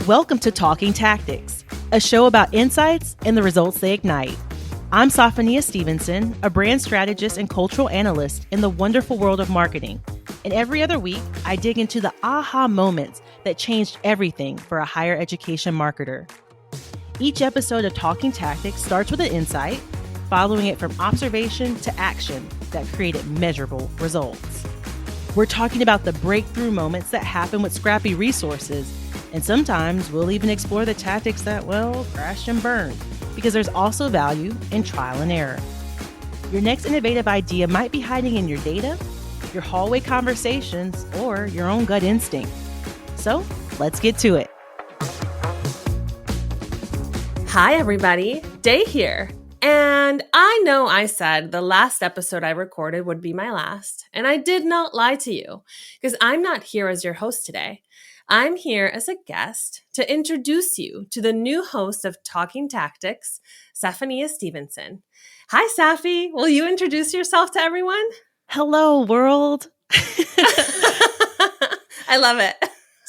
Welcome to Talking Tactics, a show about insights and the results they ignite. I'm Safaniya Stevenson, a brand strategist and cultural analyst in the wonderful world of marketing. And every other week, I dig into the aha moments that changed everything for a higher education marketer. Each episode of Talking Tactics starts with an insight, following it from observation to action that created measurable results. We're talking about the breakthrough moments that happen with scrappy resources, and sometimes we'll even explore the tactics that, crash and burn, because there's also value in trial and error. Your next innovative idea might be hiding in your data, your hallway conversations, or your own gut instinct. So let's get to it. Hi, everybody. Day here. And I know I said the last episode I recorded would be my last, and I did not lie to you, because I'm not here as your host today. I'm here as a guest to introduce you to the new host of Talking Tactics, Safaniya Stevenson. Hi, Safy. Will you introduce yourself to everyone? Hello, world. I love it.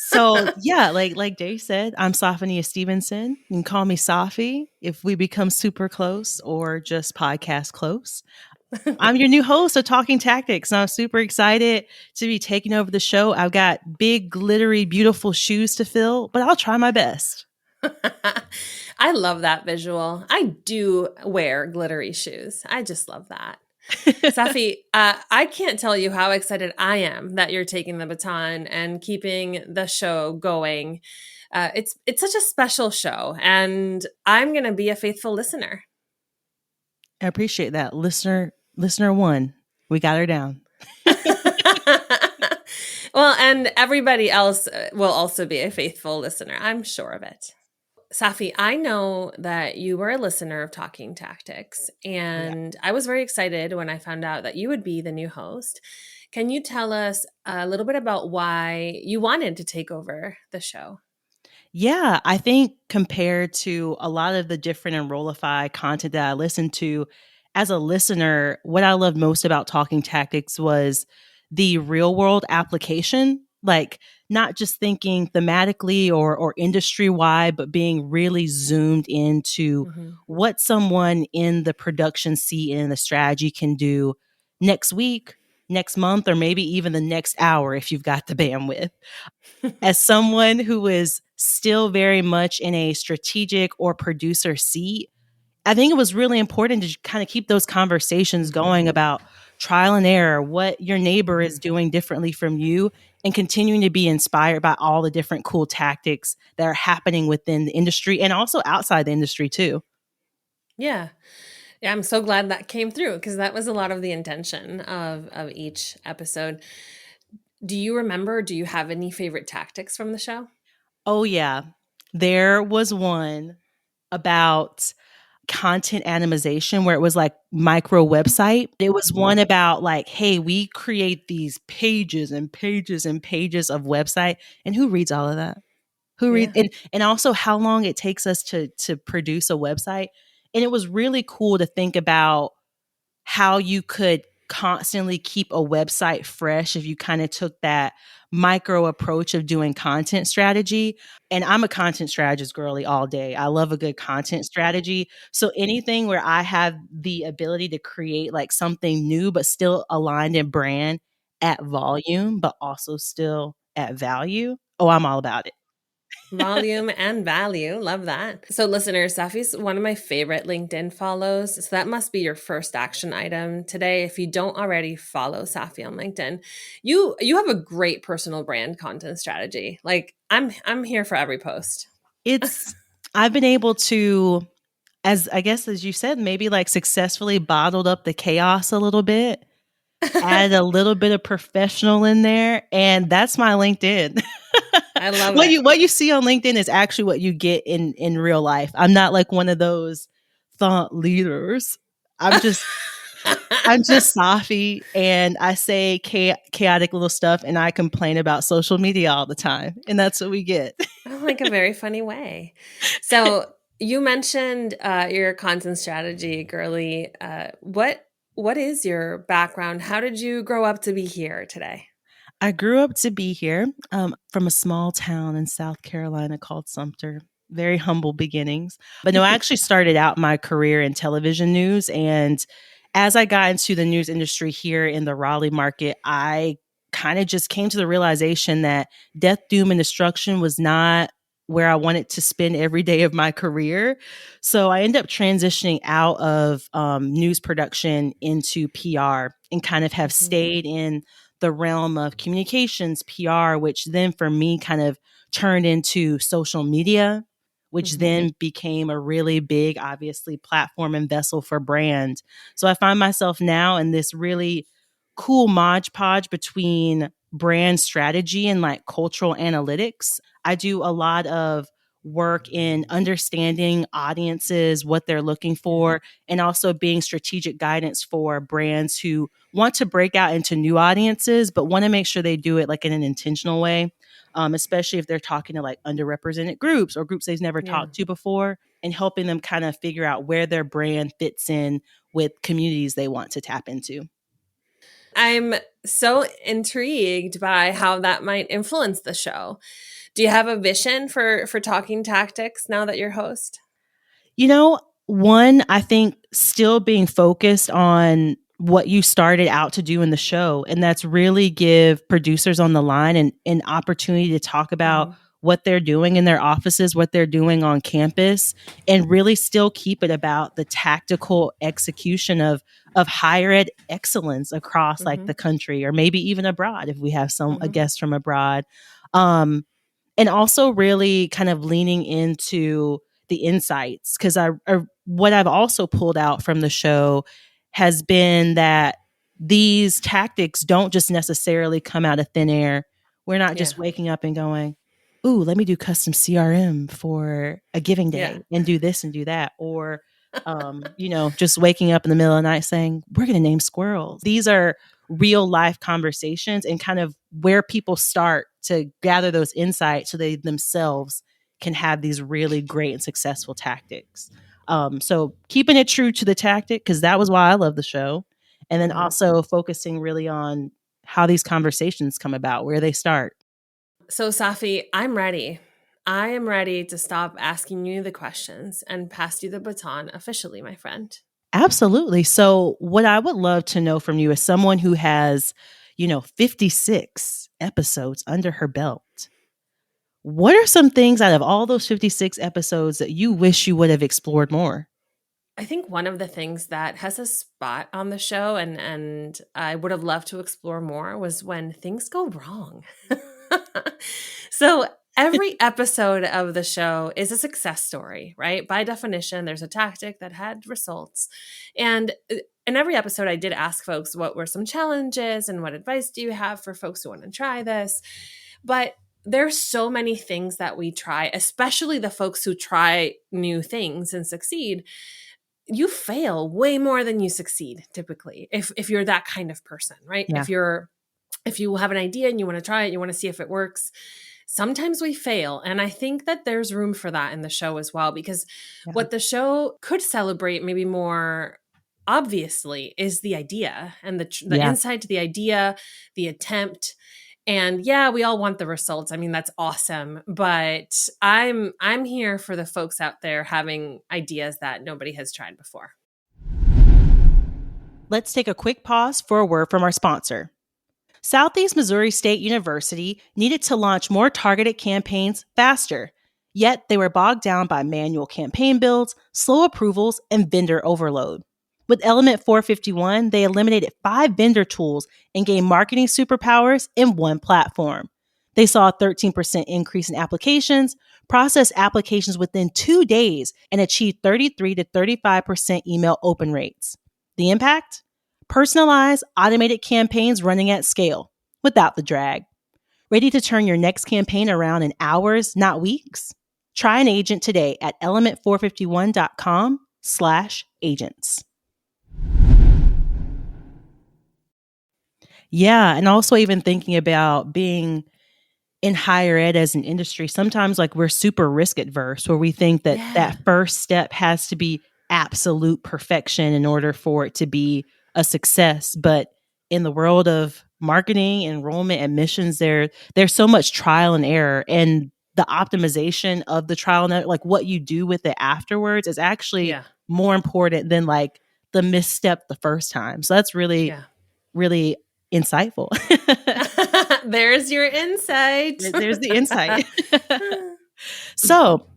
So yeah, like Dave said, I'm Safaniya Stevenson. You can call me Safy if we become super close or just podcast close. I'm your new host of Talking Tactics, and I'm super excited to be taking over the show. I've got big, glittery, beautiful shoes to fill, but I'll try my best. I love that visual. I do wear glittery shoes. I just love that. Safy, I can't tell you how excited I am that you're taking the baton and keeping the show going. It's such a special show, and I'm going to be a faithful listener. I appreciate that. Listener one, we got her down. Well, and everybody else will also be a faithful listener. I'm sure of it. Safy, I know that you were a listener of Talking Tactics, and I was very excited when I found out that you would be the new host. Can you tell us a little bit about why you wanted to take over the show? Yeah, I think compared to a lot of the different Enrollify content that I listened to, as a listener, what I loved most about Talking Tactics was the real world application, like not just thinking thematically or industry wide, but being really zoomed into what someone in the production seat and the strategy can do next week, next month, or maybe even the next hour if you've got the bandwidth. As someone who is still very much in a strategic or producer seat, I think it was really important to kind of keep those conversations going about trial and error, what your neighbor is doing differently from you, and continuing to be inspired by all the different cool tactics that are happening within the industry and also outside the industry too. Yeah, I'm so glad that came through, because that was a lot of the intention of each episode. Do you remember, do you have any favorite tactics from the show? Oh, yeah. There was one about content animation where it was like micro website. It was one about like, hey, we create these pages and pages and pages of website. And who reads all of that? Who reads? And also how long it takes us to produce a website. And it was really cool to think about how you could constantly keep a website fresh if you kind of took that micro approach of doing content strategy. And I'm a content strategist girly all day. I love a good content strategy. So anything where I have the ability to create like something new, but still aligned in brand at volume, but also still at value. Oh, I'm all about it. Volume and value. Love that. So listeners, Safy's one of my favorite LinkedIn follows. So that must be your first action item today. If you don't already follow Safy on LinkedIn, you have a great personal brand content strategy. Like I'm here for every post. I've been able to, as you said, maybe like successfully bottled up the chaos a little bit, add a little bit of professional in there. And that's my LinkedIn. I love it. What you see on LinkedIn is actually what you get in real life. I'm not like one of those thought leaders. I'm just Safy, and I say chaotic little stuff, and I complain about social media all the time. And that's what we get. Like a very funny way. So you mentioned your content strategy, girly. What is your background? How did you grow up to be here today? I grew up to be here from a small town in South Carolina called Sumter. Very humble beginnings. But no, I actually started out my career in television news. And as I got into the news industry here in the Raleigh market, I kind of just came to the realization that death, doom, and destruction was not where I wanted to spend every day of my career. So I ended up transitioning out of news production into PR and kind of have Mhm. stayed in the realm of communications, PR, which then for me kind of turned into social media, which Mhm. then became a really big, obviously, platform and vessel for brand. So I find myself now in this really cool modge podge between brand strategy and like cultural analytics. I do a lot of work in understanding audiences, what they're looking Yeah. for, and also being strategic guidance for brands who want to break out into new audiences, but want to make sure they do it like in an intentional way, especially if they're talking to like underrepresented groups or groups they've never Yeah. talked to before, and helping them kind of figure out where their brand fits in with communities they want to tap into. I'm so intrigued by how that might influence the show. Do you have a vision for talking tactics now that you're host? You know, one, I think still being focused on what you started out to do in the show, and that's really give producers on the line an opportunity to talk about Mhm. what they're doing in their offices, what they're doing on campus, and really still keep it about the tactical execution of higher ed excellence across like Mhm. the country or maybe even abroad if we have some a Mhm. guest from abroad. Um, and also really kind of leaning into the insights because what I've also pulled out from the show has been that these tactics don't just necessarily come out of thin air. We're not Yeah. just waking up and going, "Ooh, let me do custom CRM for a giving Yeah. day and do this and do that," or just waking up in the middle of the night saying, "We're going to name squirrels." These are real life conversations and kind of where people start to gather those insights so they themselves can have these really great and successful tactics. So keeping it true to the tactic, because that was why I love the show. And then Mhm. also focusing really on how these conversations come about, where they start. So, Safy, I'm ready. I am ready to stop asking you the questions and pass you the baton officially, my friend. Absolutely. So, what I would love to know from you as someone who has, 56 episodes under her belt, what are some things out of all those 56 episodes that you wish you would have explored more? I think one of the things that has a spot on the show and I would have loved to explore more was when things go wrong. So every episode of the show is a success story, right? By definition, there's a tactic that had results. And in every episode, I did ask folks what were some challenges and what advice do you have for folks who want to try this? But there's so many things that we try, especially the folks who try new things and succeed. You fail way more than you succeed typically if you're that kind of person, right? Yeah. If you have an idea and you want to try it, you want to see if it works. Sometimes we fail, and I think that there's room for that in the show as well, because Yeah. what the show could celebrate maybe more obviously is the idea and the Yeah. insight to the idea, the attempt. And yeah, we all want the results. I mean, that's awesome, but I'm here for the folks out there having ideas that nobody has tried before. Let's take a quick pause for a word from our sponsor. Southeast Missouri State University needed to launch more targeted campaigns faster, yet they were bogged down by manual campaign builds, slow approvals, and vendor overload. With Element 451, they eliminated 5 vendor tools and gained marketing superpowers in one platform. They saw a 13% increase in applications, processed applications within 2 days, and achieved 33 to 35% email open rates. The impact? Personalized, automated campaigns running at scale without the drag. Ready to turn your next campaign around in hours, not weeks? Try an agent today at element451.com/agents. Yeah, and also even thinking about being in higher ed as an industry, sometimes like we're super risk adverse where we think that Yeah. that first step has to be absolute perfection in order for it to be a success. But in the world of marketing, enrollment, admissions, there's so much trial and error, and the optimization of the trial and error, like what you do with it afterwards, is actually Yeah. more important than like the misstep the first time. So that's really, Yeah. really insightful. There's your insight. There's the insight. So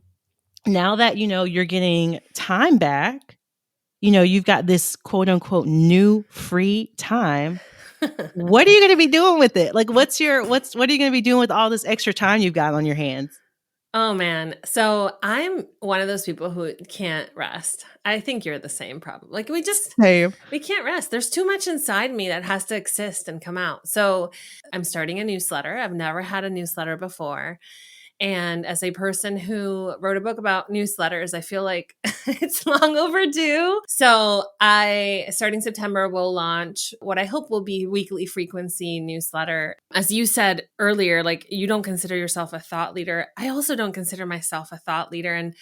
now that, you're getting time back, you've got this quote unquote new free time. What are you going to be doing with it? Like, what are you going to be doing with all this extra time you've got on your hands? Oh man. So I'm one of those people who can't rest. I think you're the same problem. Like we can't rest. There's too much inside me that has to exist and come out. So I'm starting a newsletter. I've never had a newsletter before. And as a person who wrote a book about newsletters, I feel like it's long overdue. So starting September, will launch what I hope will be weekly frequency newsletter. As you said earlier, like you don't consider yourself a thought leader. I also don't consider myself a thought leader. And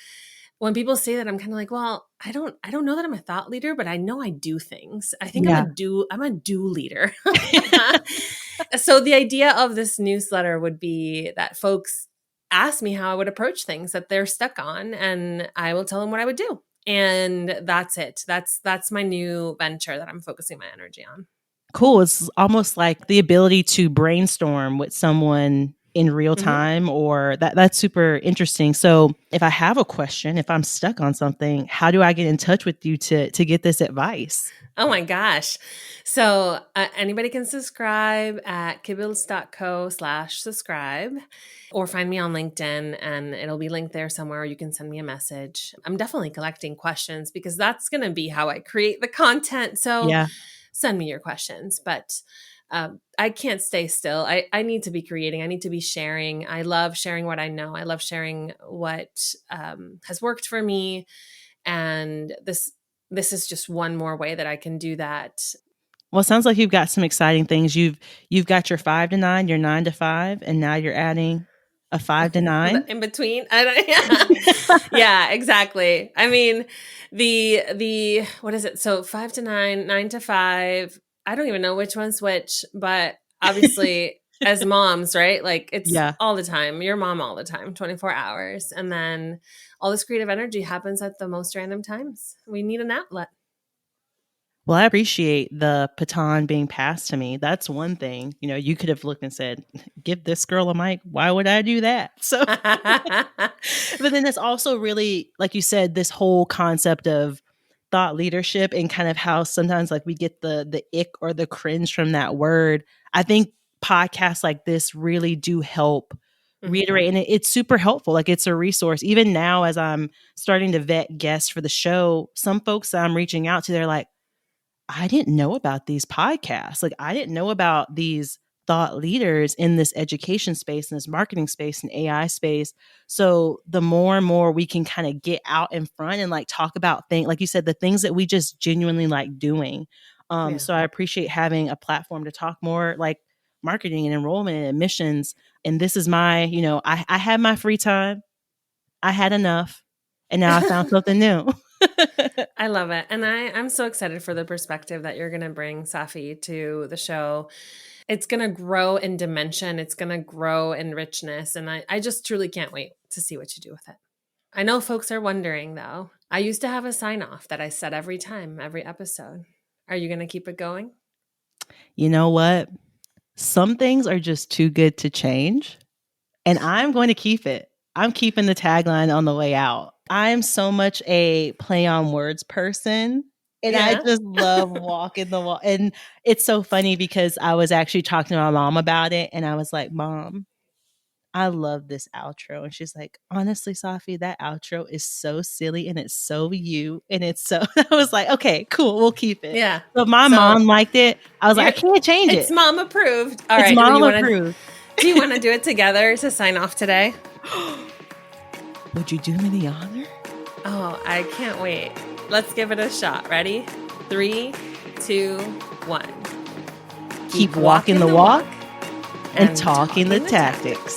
when people say that, I'm kind of like, well, I don't know that I'm a thought leader, but I know I do things. I think I'm a do leader. So the idea of this newsletter would be that folks ask me how I would approach things that they're stuck on, and I will tell them what I would do. And that's it. That's my new venture that I'm focusing my energy on. Cool. It's almost like the ability to brainstorm with someone in real time, or that's super interesting. So if I have a question, if I'm stuck on something, how do I get in touch with you to get this advice? Oh my gosh. So anybody can subscribe at kibilds.co/subscribe, or find me on LinkedIn and it'll be linked there somewhere. You can send me a message. I'm definitely collecting questions because that's going to be how I create the content. So send me your questions, but I can't stay still. I need to be creating. I need to be sharing. I love sharing what I know. I love sharing what has worked for me. And this is just one more way that I can do that. Well, it sounds like you've got some exciting things. You've got your 5 to 9, your 9 to 5, and now you're adding a 5 to 9 in between. Yeah, exactly. I mean, the what is it? So 5 to 9, 9 to 5. I don't even know which one's which, but obviously as moms, right? Like it's all the time. You're mom all the time, 24 hours. And then all this creative energy happens at the most random times. We need an outlet. Well, I appreciate the baton being passed to me. That's one thing. You could have looked and said, give this girl a mic. Why would I do that? So, but then it's also really, like you said, this whole concept of thought leadership, and kind of how sometimes like we get the ick or the cringe from that word. I think podcasts like this really do help reiterate, and it's super helpful. Like it's a resource. Even now, as I'm starting to vet guests for the show, some folks I'm reaching out to, they're like, I didn't know about these podcasts. Like I didn't know about these thought leaders in this education space, in this marketing space, and AI space. So the more and more we can kind of get out in front and like talk about things, like you said, the things that we just genuinely like doing. So I appreciate having a platform to talk more like marketing and enrollment and admissions. And this is my, I had my free time. I had enough. And now I found something new. I love it. And I'm so excited for the perspective that you're going to bring, Safy, to the show. It's going to grow in dimension. It's going to grow in richness. And I just truly can't wait to see what you do with it. I know folks are wondering, though. I used to have a sign off that I said every time, every episode. Are you going to keep it going? You know what? Some things are just too good to change. And I'm going to keep it. I'm keeping the tagline on the way out. I'm so much a play on words person. And I just love walking the walk. And it's so funny because I was actually talking to my mom about it. And I was like, Mom, I love this outro. And she's like, honestly, Safy, that outro is so silly and it's so you. And it's so, I was like, okay, cool. We'll keep it. Yeah. So my mom liked it. I was like, I can't change it. It's mom approved. All right. It's mom approved. Do you want to do it together to sign off today? Would you do me the honor? Oh, I can't wait. Let's give it a shot. Ready? 3, 2, 1. Keep walking the walk and talking the tactics.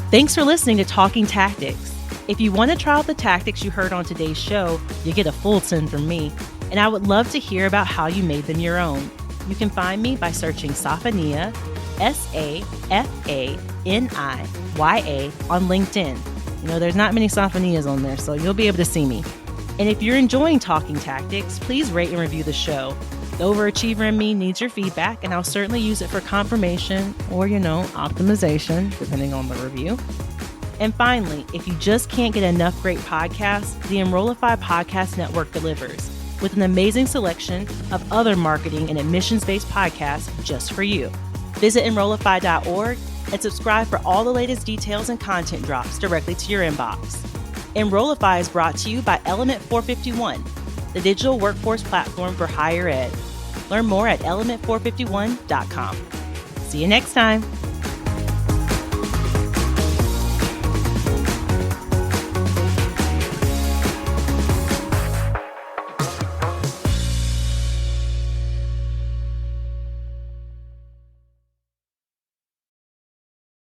Thanks for listening to Talking Tactics. If you want to try out the tactics you heard on today's show, you get a full 10 from me, and I would love to hear about how you made them your own. You can find me by searching Safaniya, Safaniya on LinkedIn. There's not many Safaniyas on there, so you'll be able to see me. And if you're enjoying Talking Tactics, please rate and review the show. The overachiever in me needs your feedback, and I'll certainly use it for confirmation or, optimization, depending on the review. And finally, if you just can't get enough great podcasts, the Enrollify Podcast Network delivers with an amazing selection of other marketing and admissions-based podcasts just for you. Visit Enrollify.org and subscribe for all the latest details and content drops directly to your inbox. Enrollify is brought to you by Element 451, the digital workforce platform for higher ed. Learn more at element451.com. See you next time.